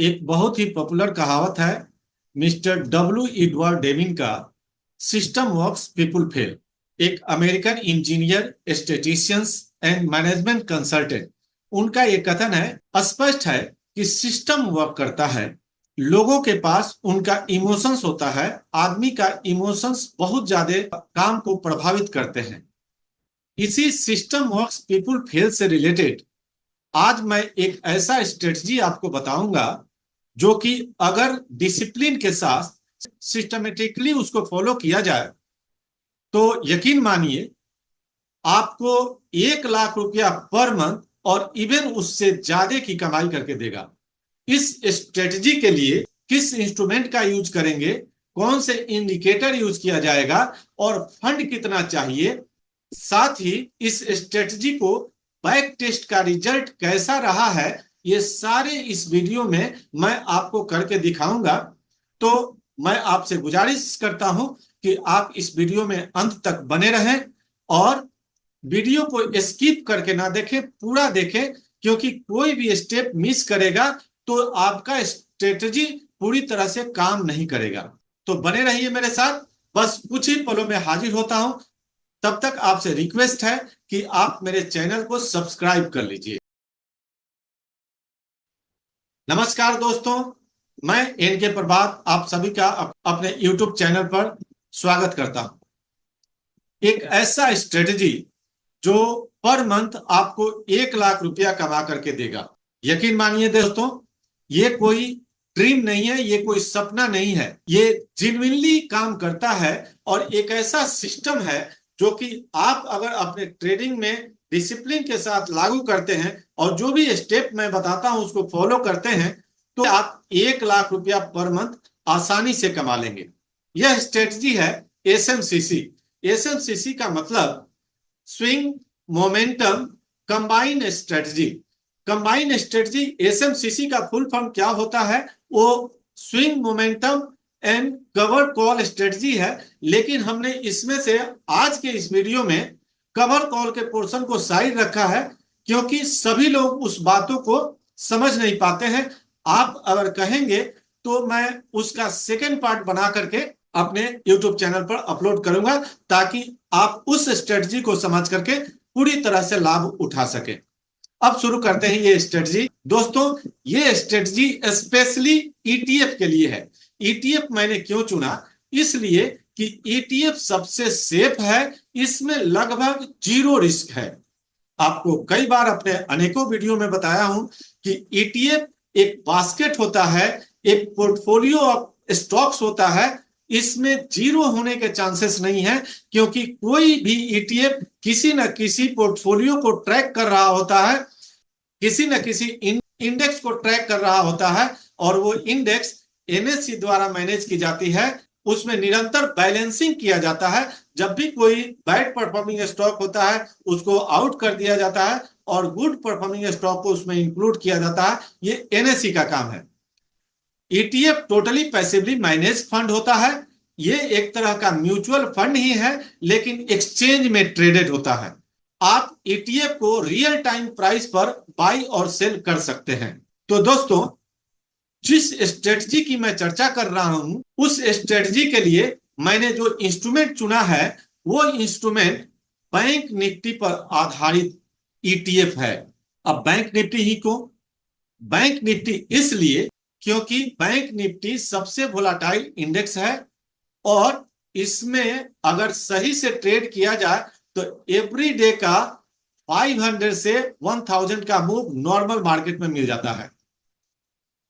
एक बहुत ही पॉपुलर कहावत है मिस्टर डब्ल्यू एडवर्ड डेविन का, सिस्टम वर्क्स पीपल फेल। एक American engineer, statisticians and management consultant, उनका ये कथन है, स्पष्ट है कि सिस्टम वर्क करता है। लोगों के पास उनका इमोशंस होता है। आदमी का इमोशंस बहुत ज्यादा काम को प्रभावित करते हैं। इसी सिस्टम वर्क्स पीपल फेल से रिलेटेड आज मैं एक ऐसा स्ट्रेटजी आपको बताऊंगा जो कि अगर डिसिप्लिन के साथ सिस्टमेटिकली उसको फॉलो किया जाए तो यकीन मानिए आपको 1 लाख रुपया पर मंथ और इवन उससे ज्यादा की कमाई करके देगा। इस स्ट्रेटजी के लिए किस इंस्ट्रूमेंट का यूज करेंगे, कौन से इंडिकेटर यूज किया जाएगा और फंड कितना चाहिए, साथ ही इस स्ट्रेटजी को बैक टेस्ट का रिजल्ट कैसा रहा है, ये सारे इस वीडियो में मैं आपको करके दिखाऊंगा। तो मैं आपसे गुजारिश करता हूं कि आप इस वीडियो में अंत तक बने रहें और वीडियो को स्किप करके ना देखें, पूरा देखें, क्योंकि कोई भी स्टेप मिस करेगा तो आपका स्ट्रेटजी पूरी तरह से काम नहीं करेगा। तो बने रहिए मेरे साथ, बस कुछ ही पलों में हाजिर होता हूं। तब तक आपसे रिक्वेस्ट है कि आप मेरे चैनल को सब्सक्राइब कर लीजिए। नमस्कार दोस्तों, मैं एनके प्रभात आप सभी का अपने यूट्यूब चैनल पर स्वागत करता हूं। एक ऐसा स्ट्रेटजी जो पर मंथ आपको 1 लाख रुपया कमा करके देगा। यकीन मानिए दोस्तों, ये कोई ड्रीम नहीं है, ये कोई सपना नहीं है, ये जेन्युइनली काम करता है और एक ऐसा सिस्टम है जो कि आप अगर अपने ट्रेडिंग में डिसिप्लिन के साथ लागू करते हैं और जो भी स्टेप मैं बताता हूं उसको फॉलो करते हैं तो आप 1 लाख रुपया पर मंथ आसानी से कमा लेंगे। यह स्ट्रेटजी है एसएमसीसी। एसएमसीसी का मतलब swing momentum combine strategy. Combine strategy SMCC का फुल फॉर्म क्या होता है? वो swing momentum and cover call strategy है। लेकिन हमने इसमें से आज के इस वीडियो में कवर कॉल के पोर्शन को साइड रखा है क्योंकि सभी लोग उस बातों को समझ नहीं पाते हैं। आप अगर कहेंगे तो मैं उसका सेकेंड पार्ट बना करके अपने YouTube चैनल पर अपलोड करूंगा ताकि आप उस स्ट्रेटजी को समझ करके पूरी तरह से लाभ उठा सके। अब शुरू करते हैं ये स्ट्रेटजी। दोस्तों, ये स्ट्रेटजी स्पेशली ईटीएफ के लिए है। ईटीएफ मैंने क्यों चुना? इसलिए कि ईटीएफ सबसे सेफ है, इसमें लगभग 0 रिस्क है। आपको कई बार अपने अनेकों वीडियो में बताया हूं कि ईटीएफ एक बास्केट होता है, एक पोर्टफोलियो ऑफ स्टॉक्स होता है। इसमें 0 होने के चांसेस नहीं है क्योंकि कोई भी ईटीएफ किसी न किसी पोर्टफोलियो को ट्रैक कर रहा होता है, किसी न किसी इंडेक्स को ट्रैक कर रहा होता है और वो इंडेक्स एनएससी द्वारा मैनेज की जाती है। उसमें निरंतर बैलेंसिंग किया जाता है। जब भी कोई बैड परफॉर्मिंग स्टॉक होता है उसको आउट कर दिया जाता है और गुड परफॉर्मिंग स्टॉक को उसमें इंक्लूड किया जाता है। ये एनएससी का काम है। ETF totally passively manage fund होता है। ये एक तरह का म्यूचुअल फंड ही है लेकिन एक्सचेंज में ट्रेडेड होता है। आप ईटीएफ को रियल टाइम प्राइस पर बाई और सेल कर सकते हैं। तो दोस्तों, जिस स्ट्रेटजी की मैं चर्चा कर रहा हूं उस स्ट्रेटजी के लिए मैंने जो इंस्ट्रूमेंट चुना है वो इंस्ट्रूमेंट बैंक निफ्टी पर आधारित ईटीएफ है। अब बैंक निफ्टी ही क्यों? बैंक निफ्टी इसलिए क्योंकि बैंक निफ्टी सबसे वोलाटाइल इंडेक्स है और इसमें अगर सही से ट्रेड किया जाए तो एवरी डे का 500 से 1000 का मूव नॉर्मल मार्केट में मिल जाता है।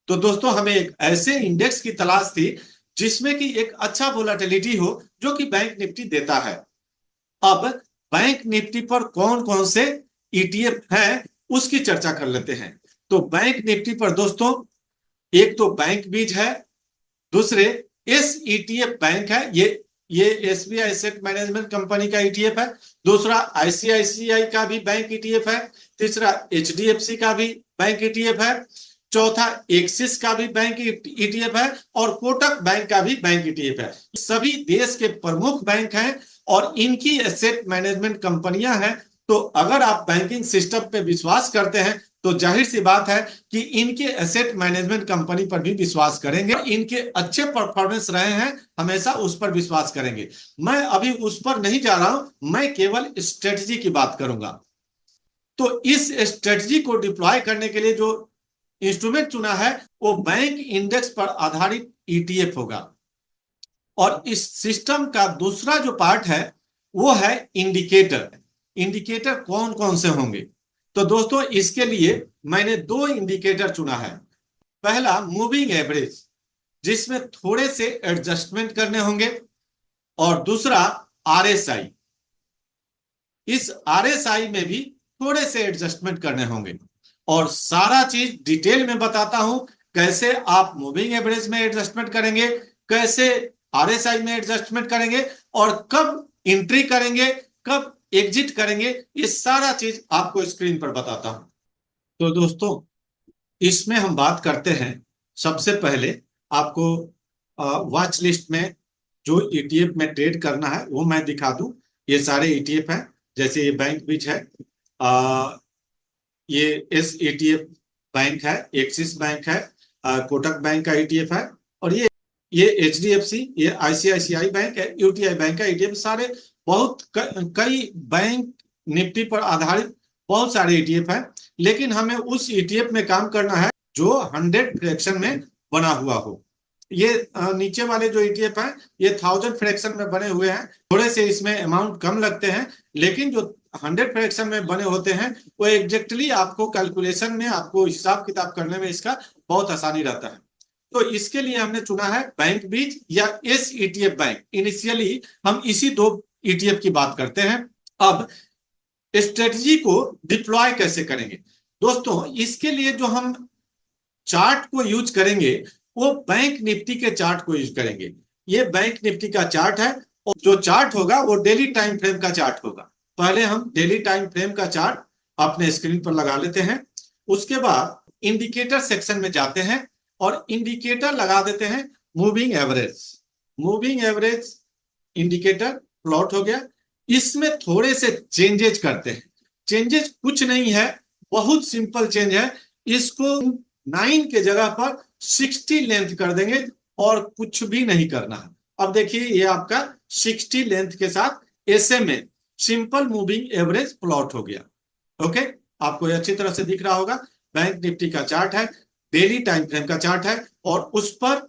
तो दोस्तों, हमें एक ऐसे इंडेक्स की तलाश थी जिसमें कि एक अच्छा वोलाटिलिटी हो जो कि बैंक निफ्टी देता है। अब बैंक निफ्टी पर कौन कौन से ईटीएफ हैं उसकी चर्चा कर लेते हैं। तो बैंक निफ्टी पर दोस्तों एक तो बैंक बीज है, दूसरे एसईटीएफ बैंक है, ये एसबीआई एसेट मैनेजमेंट कंपनी का ईटीएफ है। दूसरा आईसीआईसीआई का भी बैंक ईटीएफ है। तीसरा एचडीएफसी का भी बैंक ईटीएफ है। चौथा एक्सिस का भी बैंक ईटीएफ है और कोटक बैंक का भी बैंक ईटीएफ है। सभी देश के प्रमुख बैंक हैं और इनकी एसेट मैनेजमेंट कंपनियां हैं। तो अगर आप बैंकिंग सिस्टम पे विश्वास करते हैं तो जाहिर सी बात है कि इनके एसेट मैनेजमेंट कंपनी पर भी विश्वास करेंगे, इनके अच्छे परफॉर्मेंस रहे हैं हमेशा उस पर विश्वास करेंगे। मैं अभी उस पर नहीं जा रहा हूं, मैं केवल स्ट्रेटजी की बात करूंगा। तो इस स्ट्रेटजी को डिप्लॉय करने के लिए जो इंस्ट्रूमेंट चुना है वो बैंक इंडेक्स पर आधारित ईटीएफ होगा। और इस सिस्टम का दूसरा जो पार्ट है वो है इंडिकेटर। इंडिकेटर कौन कौन से होंगे? तो दोस्तों इसके लिए मैंने दो इंडिकेटर चुना है। पहला मूविंग एवरेज, जिसमें थोड़े से एडजस्टमेंट करने होंगे, और दूसरा आरएसआई। इस आरएसआई में भी थोड़े से एडजस्टमेंट करने होंगे, और सारा चीज डिटेल में बताता हूं कैसे आप मूविंग एवरेज में एडजस्टमेंट करेंगे, कैसे आरएसआई में एडजस्टमेंट करेंगे, और कब एंट्री करेंगे, कब एग्जिट करेंगे, ये सारा चीज आपको स्क्रीन पर बताता हूं। तो दोस्तों इसमें हम बात करते हैं, सबसे पहले आपको वॉच लिस्ट में जो ईटीएफ में ट्रेड करना है वो मैं दिखा दूं। ये सारे ईटीएफ हैं, जैसे ये बैंक बीच है, ये एसईटीएफ बैंक है, एक्सिस बैंक है, कोटक बैंक का ईटीएफ है, और ये एचडीएफसी, ये आईसीआईसीआई बैंक है, यूटीआई बैंक का ईटीएफ। सारे बहुत कई बैंक निफ्टी पर आधारित बहुत सारे ईटीएफ हैं, लेकिन हमें उस ईटीएफ में काम करना है जो 100 फ्रैक्शन में बना हुआ हो। ये नीचे वाले जो ईटीएफ हैं ये 1000 फ्रैक्शन में बने हुए हैं, थोड़े से इसमें अमाउंट कम लगते हैं, लेकिन जो 100 फ्रैक्शन में बने होते हैं वो एग्जैक्टली आपको कैलकुलेशन में, आपको हिसाब किताब करने में इसका बहुत आसानी रहता है। तो इसके लिए हमने चुना है बैंक बीज या एसईटीएफ बैंक। इनिशियली हम इसी दो ईटीएफ की बात करते हैं। अब स्ट्रेटजी को डिप्लॉय कैसे करेंगे? दोस्तों इसके लिए जो हम चार्ट को यूज करेंगे वो बैंक निफ्टी के चार्ट को यूज करेंगे। ये बैंक निफ्टी का चार्ट है, और जो चार्ट होगा वो डेली टाइम फ्रेम का चार्ट होगा। पहले हम डेली टाइम फ्रेम का चार्ट अपने स्क्रीन पर लगा लेते हैं, उसके बाद इंडिकेटर सेक्शन में जाते हैं और इंडिकेटर लगा देते हैं moving average. Moving average indicator plot हो गया। इसमें थोड़े से चेंजेज करते हैं। चेंजेज कुछ नहीं है, बहुत सिंपल चेंज है। इसको 9 के जगह पर 60 लेंथ कर देंगे और कुछ भी नहीं करना है। अब देखिए ये आपका 60 लेंथ के साथ SMA, simple moving average plot हो गया। ओके, आपको ये अच्छी तरह से दिख रहा होगा। बैंक निफ्टी का चार्ट है, डेली टाइम फ्रेम का चार्ट है, और उस पर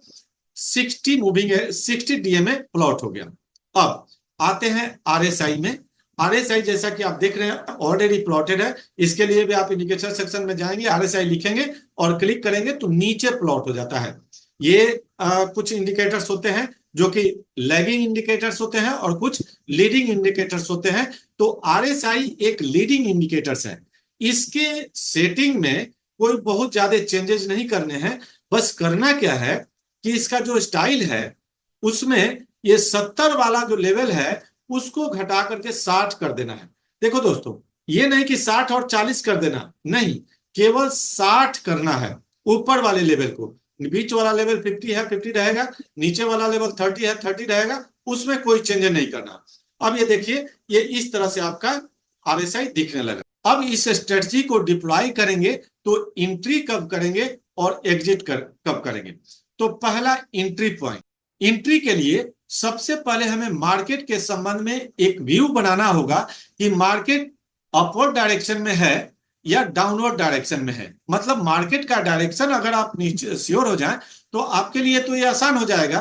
60 डीएमए प्लॉट हो गया। अब आते हैं आरएसआई में। आरएसआई जैसा कि आप देख रहे हैं ऑलरेडी प्लॉटेड है। इसके लिए भी आप इंडिकेटर सेक्शन में जाएंगे, आरएसआई लिखेंगे और क्लिक करेंगे तो नीचे प्लॉट हो जाता है। ये कुछ इंडिकेटर्स होते हैं जो कि लैगिंग इंडिकेटर्स होते हैं और कुछ लीडिंग इंडिकेटर्स होते हैं। तो आरएसआई एक लीडिंग इंडिकेटर्स है। इसके सेटिंग में कोई बहुत ज्यादा चेंजेस नहीं करने हैं। बस करना क्या है कि इसका जो स्टाइल है उसमें ये 70 वाला जो लेवल है उसको घटा करके 60 कर देना है। देखो दोस्तों, ये नहीं कि 60 और 40 कर देना, नहीं, केवल 60 करना है। ऊपर वाले लेवल को, बीच वाला लेवल 50 है 50 रहेगा, नीचे वाला लेवल 30 है 30 रहेगा, उसमें कोई चेंज नहीं करना। अब ये देखिए, ये इस तरह से आपका आरएसआई दिखने लगा। अब इस स्ट्रेटजी को डिप्लॉय करेंगे तो एंट्री कब करेंगे और एग्जिट कब करेंगे? तो पहला एंट्री पॉइंट। एंट्री के लिए सबसे पहले हमें मार्केट के संबंध में एक व्यू बनाना होगा कि मार्केट अपवर्ड डायरेक्शन में है या डाउनवर्ड डायरेक्शन में है। मतलब मार्केट का डायरेक्शन अगर आप श्योर हो जाए तो आपके लिए तो ये आसान हो जाएगा।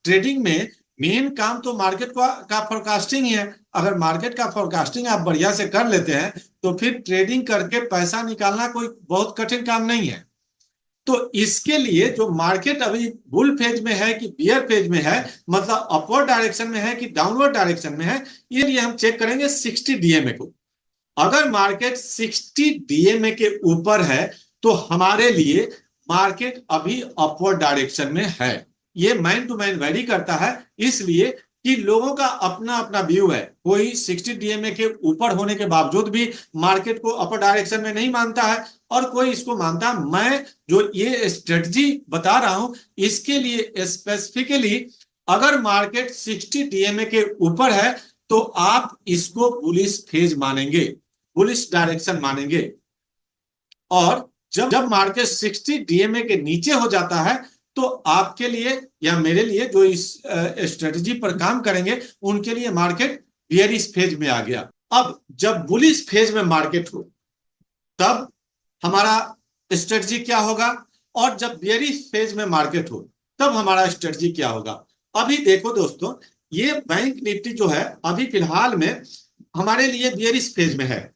ट्रेडिंग में मेन काम तो मार्केट का फोरकास्टिंग ही है। अगर मार्केट का फोरकास्टिंग आप बढ़िया से कर लेते हैं तो फिर ट्रेडिंग करके पैसा निकालना कोई बहुत कठिन काम नहीं है। तो इसके लिए जो मार्केट अभी बुल फेज में है कि बियर फेज में है, मतलब अपवर्ड डायरेक्शन में है कि डाउनवर्ड डायरेक्शन में है, ये लिए हम चेक करेंगे 60 डीएमए को। अगर मार्केट 60 डीएमए के ऊपर है तो हमारे लिए मार्केट अभी अपवर्ड डायरेक्शन में है। ये मैन टू मैन वेरी करता है, इसलिए कि लोगों का अपना अपना व्यू है। कोई 60 डीएमए के ऊपर होने के बावजूद भी मार्केट को अपर डायरेक्शन में नहीं मानता है, और कोई इसको मानता है। मैं जो ये स्ट्रेटजी बता रहा हूं इसके लिए स्पेसिफिकली अगर मार्केट 60 डीएमए के ऊपर है तो आप इसको बुलिश फेज मानेंगे, बुलिश डायरेक्शन मानेंगे। और जब जब मार्केट 60 डीएमए के नीचे हो जाता है तो आपके लिए या मेरे लिए जो इस स्ट्रेटजी पर काम करेंगे उनके लिए मार्केट बियरिश फेज में आ गया। अब जब बुलिश फेज में मार्केट हो तब हमारा स्ट्रेटजी क्या होगा, और जब बियरिश फेज में मार्केट हो तब हमारा स्ट्रेटजी क्या होगा। अभी देखो दोस्तों, ये बैंक निफ्टी जो है अभी फिलहाल में हमारे लिए बियरिश फेज में है।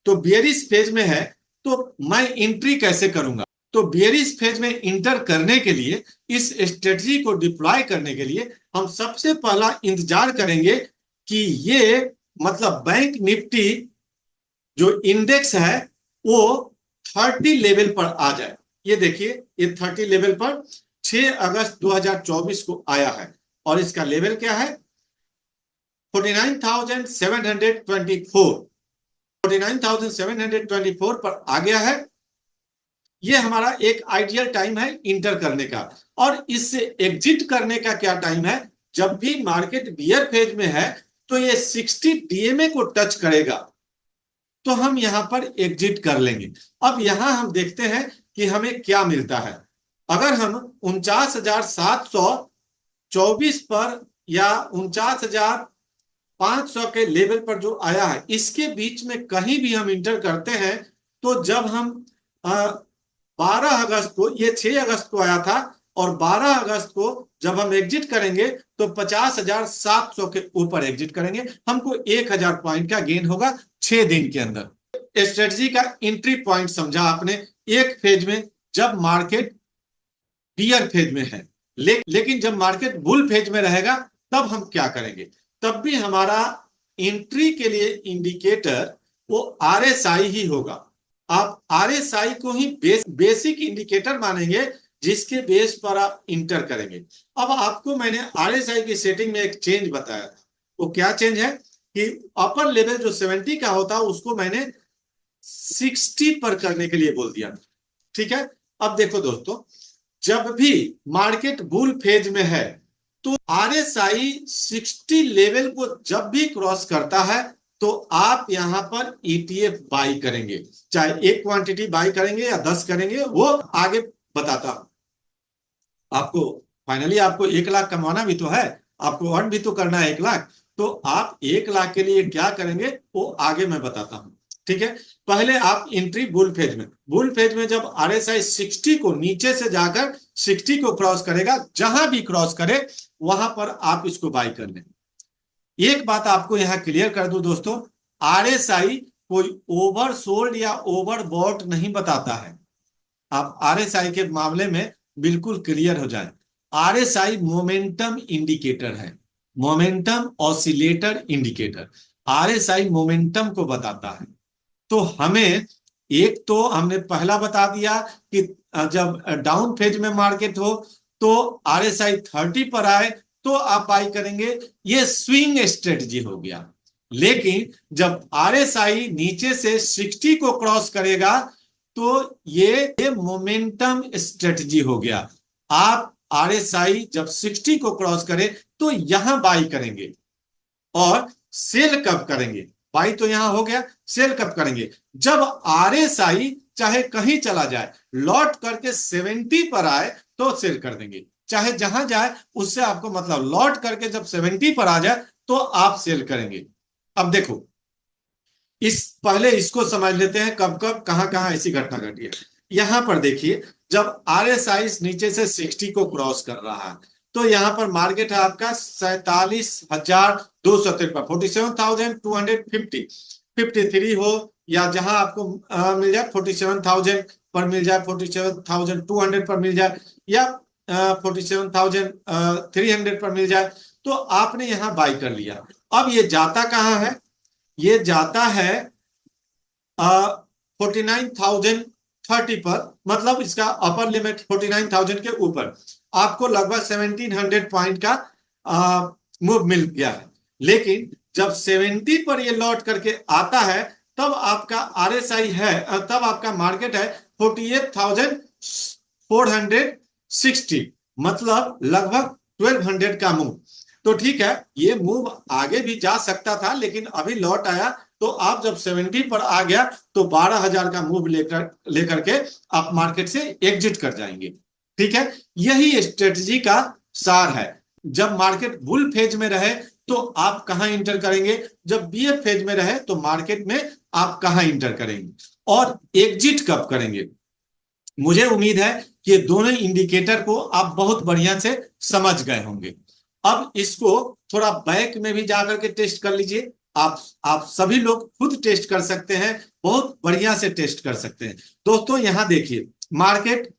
तो बियरिश फेज में है तो मैं एंट्री कैसे करूंगा। तो बियरिश फेज में इंटर करने के लिए, इस स्ट्रेटजी को डिप्लॉय करने के लिए हम सबसे पहला इंतजार करेंगे कि ये मतलब बैंक निफ्टी जो इंडेक्स है वो 30 लेवल पर आ जाए। ये देखिए, ये 30 लेवल पर 6 अगस्त 2024 को आया है और इसका लेवल क्या है 49,724। 49,724 पर आ गया है। ये हमारा एक आइडियल टाइम है इंटर करने का। और इससे एग्जिट करने का क्या टाइम है, जब भी मार्केट बियर फेज में है तो ये 60 डीएमए को टच करेगा तो हम यहां पर एग्जिट कर लेंगे। अब यहां हम देखते हैं कि हमें क्या मिलता है। अगर हम 49,724 पर या 49,500 के लेवल पर जो आया है इसके बीच में कहीं भी हम इंटर करते हैं तो जब हम 12 अगस्त को, ये 6 अगस्त को आया था और 12 अगस्त को जब हम एग्जिट करेंगे तो 50,700 के ऊपर एग्जिट करेंगे। हमको 1,000 पॉइंट का गेन होगा 6 दिन के अंदर। स्ट्रेटजी का एंट्री पॉइंट समझा आपने एक फेज में जब मार्केट बियर फेज में है। लेकिन जब मार्केट बुल फेज में रहेगा तब हम क्या करेंगे, तब भी हमारा एंट्री के लिए इंडिकेटर वो आरएसआई ही होगा। आप आरएसआई को ही बेसिक इंडिकेटर मानेंगे जिसके बेस पर आप इंटर करेंगे। अब आपको मैंने आरएसआई की सेटिंग में एक चेंज बताया था। वो क्या चेंज है कि अपर लेवल जो 70 का होता है उसको मैंने 60 पर करने के लिए बोल दिया। ठीक है, अब देखो दोस्तों, जब भी मार्केट बुल फेज में है तो आरएसआई 60 लेवल को जब भी क्रॉस करता है तो आप यहां पर ईटीएफ बाई करेंगे। चाहे एक क्वांटिटी बाई करेंगे या 10 करेंगे वो आगे बताता हूं आपको। फाइनली आपको 1 लाख कमाना भी तो है, आपको अर्न भी तो करना है 1 लाख। तो आप 1 लाख के लिए क्या करेंगे वो आगे मैं बताता हूं। ठीक है, पहले आप एंट्री बुल फेज में जब आरएसआई 60 को नीचे से जाकर 60 को क्रॉस करेगा, जहां भी क्रॉस करे वहां पर आप इसको बाई कर लें। एक बात आपको यहां क्लियर कर दूं दोस्तों, आरएसआई कोई ओवरसोल्ड या ओवरबॉट नहीं बताता है। आप आरएसआई के मामले में बिल्कुल क्लियर हो जाए। आरएसआई मोमेंटम इंडिकेटर है, momentum oscillator indicator. RSI momentum को बताता है। तो हमें एक तो हमने पहला बता दिया कि जब डाउन फेज में मार्केट हो तो आरएसआई 30 पर आए तो आप बाई करेंगे, ये स्विंग स्ट्रेटजी हो गया। लेकिन जब आरएसआई नीचे से 60 को क्रॉस करेगा तो ये मोमेंटम स्ट्रेटजी हो गया। आप आरएसआई जब 60 को क्रॉस करे तो यहां बाई करेंगे। और सेल कब करेंगे, बाई तो यहां हो गया, सेल कब करेंगे जब आरएसआई चाहे कहीं चला जाए लौट करके 70 पर आए तो सेल कर देंगे। चाहे जहां जाए उससे आपको मतलब, लौट करके जब 70 पर आ जाए तो आप सेल करेंगे। अब देखो, पहले इसको समझ लेते हैं कब कब कहां कहां ऐसी घटना घटी है। यहां पर देखिए, जब आरएसआई नीचे से 60 को क्रॉस कर रहा है तो यहां पर मार्केट है आपका 47,253, 47,250, 53 हो या जहां आपको मिल जाए 47,000 पर मिल जाए, 47,200 पर मिल जाए या 47,300 पर मिल जाए तो आपने यहां बाई कर लिया। अब ये जाता कहां है, ये जाता है 49,030 पर, मतलब इसका अपर लिमिट 49,000 के ऊपर आपको लगभग 1700 पॉइंट का मूव मिल गया है। लेकिन जब 70 पर ये लौट करके आता है तब आपका आरएसआई है, तब आपका मार्केट है 48,460, मतलब लगभग 1200 का मूव। तो ठीक है, ये मूव आगे भी जा सकता था लेकिन अभी लौट आया तो आप जब 70 पर आ गया तो 12,000 का मूव लेकर के आप मार्केट से एग्जिट कर जाएंगे। ठीक है, यही स्ट्रेटजी का सार है। जब मार्केट बुल फेज में रहे तो आप कहां इंटर करेंगे, जब बीएफ फेज में रहे तो मार्केट में आप कहां इंटर करेंगे और एग्जिट कब करेंगे। मुझे उम्मीद है कि ये दोनों इंडिकेटर को आप बहुत बढ़िया से समझ गए होंगे। अब इसको थोड़ा बैक में भी जाकर के टेस्ट कर लीजिए। आप सभी लोग खुद टेस्ट कर सकते हैं, बहुत बढ़िया से टेस्ट कर सकते हैं। दोस्तों यहां देखिए, मार्केट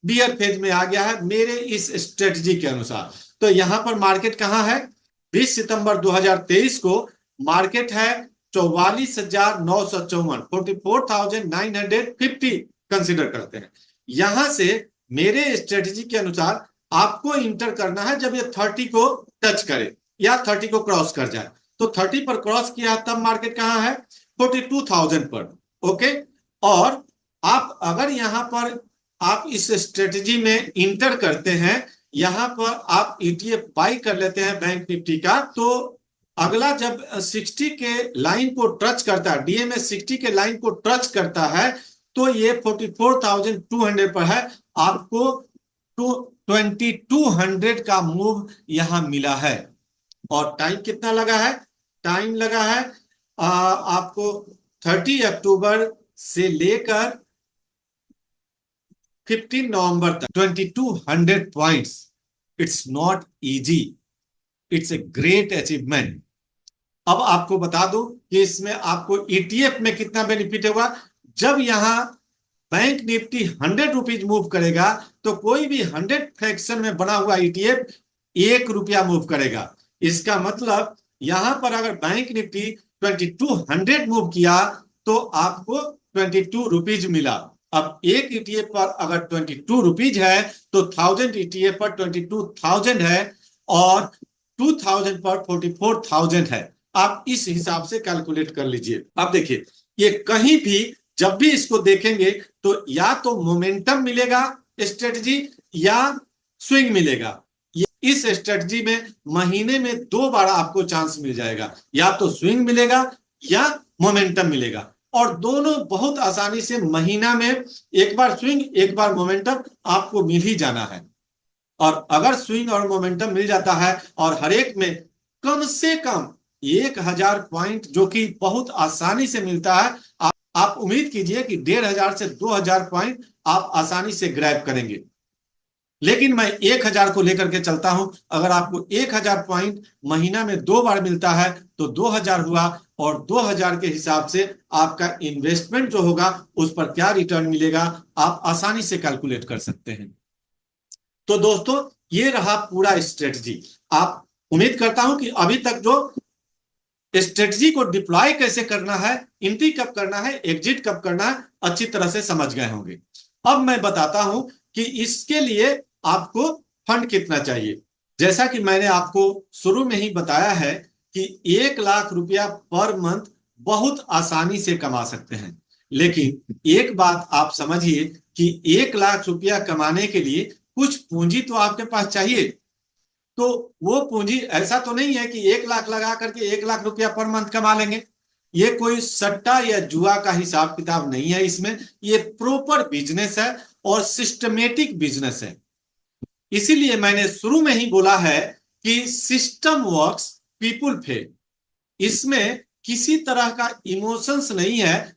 बियर फेज में आ गया है मेरे इस स्ट्रेटजी के अनुसार। तो यहां पर मार्केट कहां है, 20 सितंबर 2023 को मार्केट है 44,954, 44,950 कंसिडर करते हैं। यहां से मेरे स्ट्रेटजी के अनुसार आपको इंटर करना है जब ये 30 को टच करे या 30 को क्रॉस कर जाए। तो 30 पर क्रॉस किया तब मार्केट कहां है, 42,000 पर। ओके, और आप अगर यहां पर आप इस स्ट्रेटजी में इंटर करते हैं, यहां पर आप ईटीएफ बाई कर लेते हैं बैंक निफ्टी का, तो अगला जब 60 के लाइन को टच करता है, डीएमए 60 के लाइन को टच करता है, तो ये 44,200 पर है। आपको 2200 का मूव यहां मिला है। और टाइम कितना लगा है, टाइम लगा है आपको 30 अक्टूबर से लेकर 15 नवंबर तक 2200 points. It's not easy, it's a great achievement. अब आपको बता दूं कि इसमें आपको ईटीएफ में कितना बेनिफिट होगा। जब यहां बैंक निफ्टी 100 रुपीज मूव करेगा तो कोई भी 100 फ्रैक्शन में बना हुआ ईटीएफ 1 रुपया मूव करेगा। इसका मतलब यहां पर अगर बैंक निफ्टी 2200 मूव किया तो आपको 22 रुपीज मिला। अब एक ईटीएफ पर अगर 22 रुपीज है तो 1000 ईटीएफ पर 22,000 है और 2000 पर 44,000 है। आप इस हिसाब से कैलकुलेट कर लीजिए। अब देखिए, ये कहीं भी जब भी इसको देखेंगे तो या तो मोमेंटम मिलेगा स्ट्रेटजी या स्विंग मिलेगा। इस स्ट्रेटजी में महीने में 2 बार आपको चांस मिल जाएगा, या तो स्विंग मिलेगा या मोमेंटम मिलेगा। और दोनों बहुत आसानी से महीना में एक बार स्विंग एक बार मोमेंटम आपको मिल ही जाना है। और अगर स्विंग और मोमेंटम मिल जाता है और हर एक में कम से कम 1000 पॉइंट, जो कि बहुत आसानी से मिलता है, आप उम्मीद कीजिए कि 1500 से 2000 पॉइंट आप आसानी से ग्रैब करेंगे। लेकिन मैं 1000 को लेकर के चलता हूं। अगर आपको 1000 पॉइंट महीना में 2 बार मिलता है तो 2000 हुआ, और 2000 के हिसाब से आपका इन्वेस्टमेंट जो होगा उस पर क्या रिटर्न मिलेगा आप आसानी से कैलकुलेट कर सकते हैं। तो दोस्तों ये रहा पूरा स्ट्रेटजी। आप उम्मीद करता हूं कि अभी तक जो स्ट्रेटजी को डिप्लॉय कैसे करना है, एंट्री कब करना है, एग्जिट कब करना है, अच्छी तरह से समझ गए होंगे। अब मैं बताता हूं कि इसके लिए आपको फंड कितना चाहिए। जैसा कि मैंने आपको शुरू में ही बताया है कि 1 लाख रुपया पर मंथ बहुत आसानी से कमा सकते हैं। लेकिन एक बात आप समझिए कि 1 लाख रुपया कमाने के लिए कुछ पूंजी तो आपके पास चाहिए। तो वो पूंजी ऐसा तो नहीं है कि 1 लाख लगा करके 1 लाख रुपया पर मंथ कमा लेंगे। ये कोई सट्टा या जुआ का हिसाब किताब नहीं है। इसमें ये प्रॉपर बिजनेस है और सिस्टमेटिक बिजनेस है। इसीलिए मैंने शुरू में ही बोला है कि सिस्टम वर्क्स पीपुल पे। इसमें किसी तरह का इमोशंस नहीं है।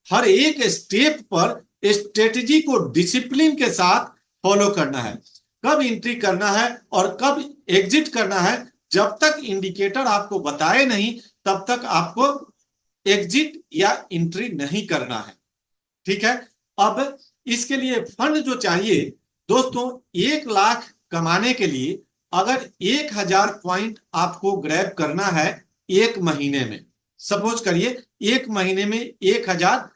हर एक स्टेप पर स्ट्रेटजी को डिसिप्लिन के साथ फॉलो करना है। कब एंट्री करना है और कब एग्जिट करना है, जब तक इंडिकेटर आपको बताए नहीं तब तक आपको एग्जिट या एंट्री नहीं करना है। ठीक है। अब इसके लिए फंड जो चाहिए दोस्तों, 1 लाख कमाने के लिए अगर 1000 पॉइंट आपको ग्रैब करना है एक महीने में, सपोज करिए 1 महीने में 1000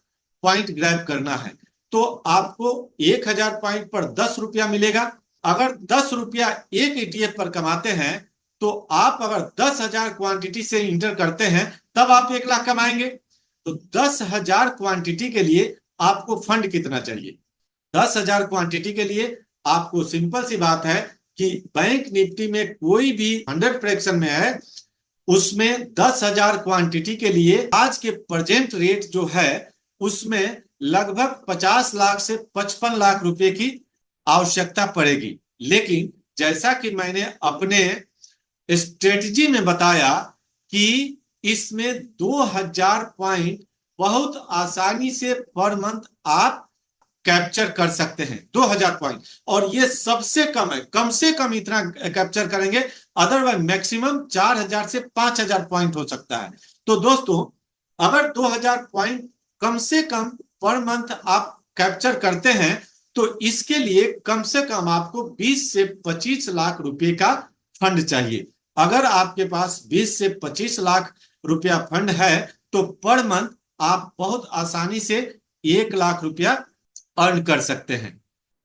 पॉइंट ग्रैब करना है, तो आपको 1000 पॉइंट पर 10 रुपया मिलेगा। अगर 10 रुपया एक ईटीएफ पर कमाते हैं तो आप अगर 10,000 क्वांटिटी से इंटर करते हैं तब आप 1 लाख कमाएंगे। तो 10,000 क्वांटिटी के लिए आपको फंड कितना चाहिए। 10,000 क्वांटिटी के लिए आपको सिंपल सी बात है कि बैंक निफ्टी में कोई भी 100 फ्रैक्शन में है उसमें 10,000 क्वांटिटी के लिए आज के प्रेजेंट रेट जो है उसमें लगभग 50 लाख से 55 लाख रुपए की आवश्यकता पड़ेगी। लेकिन जैसा कि मैंने अपने स्ट्रेटजी में बताया कि इसमें 2000 पॉइंट बहुत आसानी से पर मंथ आप कैप्चर कर सकते हैं। 2000 पॉइंट, और ये सबसे कम है, कम से कम इतना कैप्चर करेंगे, अदरवाइज मैक्सिमम 4000 से 5000 पॉइंट हो सकता है। तो दोस्तों अगर 2000 पॉइंट कम से कम पर मंथ आप कैप्चर करते हैं तो इसके लिए कम से कम आपको 20 से 25 लाख रुपए का फंड चाहिए। अगर आपके पास 20 से 25 लाख रुपया फंड है तो पर मंथ आप बहुत आसानी से 1 लाख रुपया अर्न कर सकते हैं।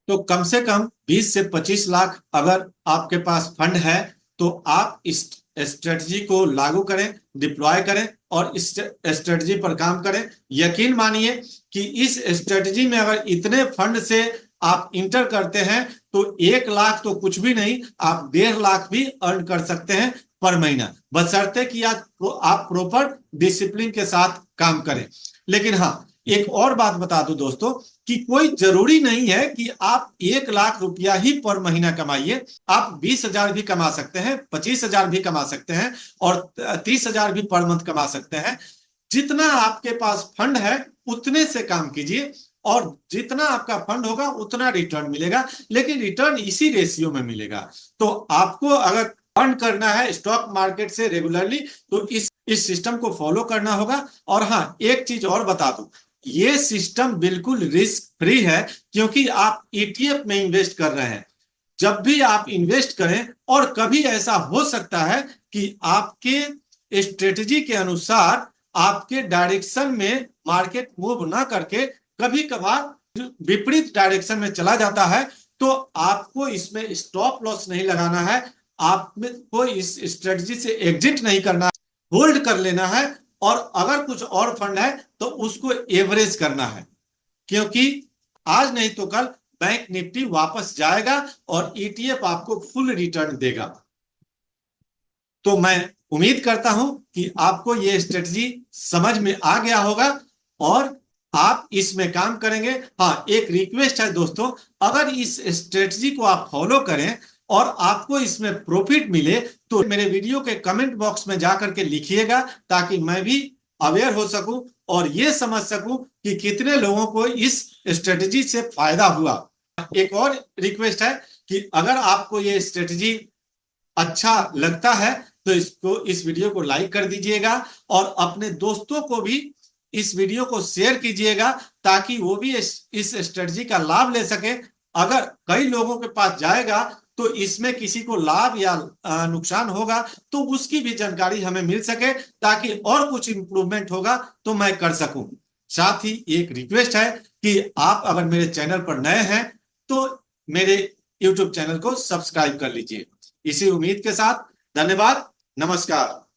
तो कम से कम 20 से 25 लाख अगर आपके पास फंड है तो आप इस स्ट्रेटजी को लागू करें, डिप्लॉय करें और इस स्ट्रेटजी पर काम करें। यकीन मानिए कि इस स्ट्रेटजी में अगर इतने फंड से आप इंटर करते हैं तो 1 लाख तो कुछ भी नहीं, आप 1.5 लाख भी अर्न कर सकते हैं पर महीना, बशर्ते कि आप प्रॉपर डिसिप्लिन के साथ काम करें। लेकिन हाँ, एक और बात बता दूं दोस्तों कि कोई जरूरी नहीं है कि आप 1 लाख रुपया ही पर महीना कमाइए। आप 20,000 भी कमा सकते हैं, 25,000 भी कमा सकते हैं और 30,000 भी पर मंथ कमा सकते हैं। जितना आपके पास फंड है उतने से काम कीजिए और जितना आपका फंड होगा उतना रिटर्न मिलेगा, लेकिन रिटर्न इसी रेशियो में मिलेगा। तो आपको अगर अर्न करना है स्टॉक मार्केट से रेगुलरली तो इस सिस्टम को फॉलो करना होगा। और हाँ, एक चीज और बता दूं, ये सिस्टम बिल्कुल रिस्क फ्री है क्योंकि आप ईटीएफ में इन्वेस्ट कर रहे हैं। जब भी आप इन्वेस्ट करें, और कभी ऐसा हो सकता है कि आपके स्ट्रेटजी के अनुसार आपके डायरेक्शन में मार्केट मूव ना करके कभी कभार विपरीत डायरेक्शन में चला जाता है, तो आपको इसमें स्टॉप लॉस नहीं लगाना है, आपको इस स्ट्रेटजी से एग्जिट नहीं करना है, होल्ड कर लेना है। और अगर कुछ और फंड है तो उसको एवरेज करना है, क्योंकि आज नहीं तो कल बैंक निफ्टी वापस जाएगा और ईटीएफ आपको फुल रिटर्न देगा। तो मैं उम्मीद करता हूं कि आपको यह स्ट्रेटजी समझ में आ गया होगा और आप इसमें काम करेंगे। हाँ, एक रिक्वेस्ट है दोस्तों, अगर इस स्ट्रेटजी को आप फॉलो करें और आपको इसमें प्रॉफिट मिले तो मेरे वीडियो के कमेंट बॉक्स में जाकर के लिखिएगा, ताकि मैं भी अवेयर हो सकूं और ये समझ सकूं कि कितने लोगों को इस स्ट्रेटजी से फायदा हुआ। एक और रिक्वेस्ट है कि अगर आपको ये स्ट्रेटजी अच्छा लगता है तो इस वीडियो को लाइक कर दीजिएगा और अपने दोस्तों को भी इस वीडियो को शेयर कीजिएगा, ताकि वो भी इस स्ट्रेटजी का लाभ ले सके। अगर कई लोगों के पास जाएगा तो इसमें किसी को लाभ या नुकसान होगा तो उसकी भी जानकारी हमें मिल सके, ताकि और कुछ इंप्रूवमेंट होगा तो मैं कर सकूं। साथ ही एक रिक्वेस्ट है कि आप अगर मेरे चैनल पर नए हैं तो मेरे YouTube चैनल को सब्सक्राइब कर लीजिए। इसी उम्मीद के साथ धन्यवाद, नमस्कार।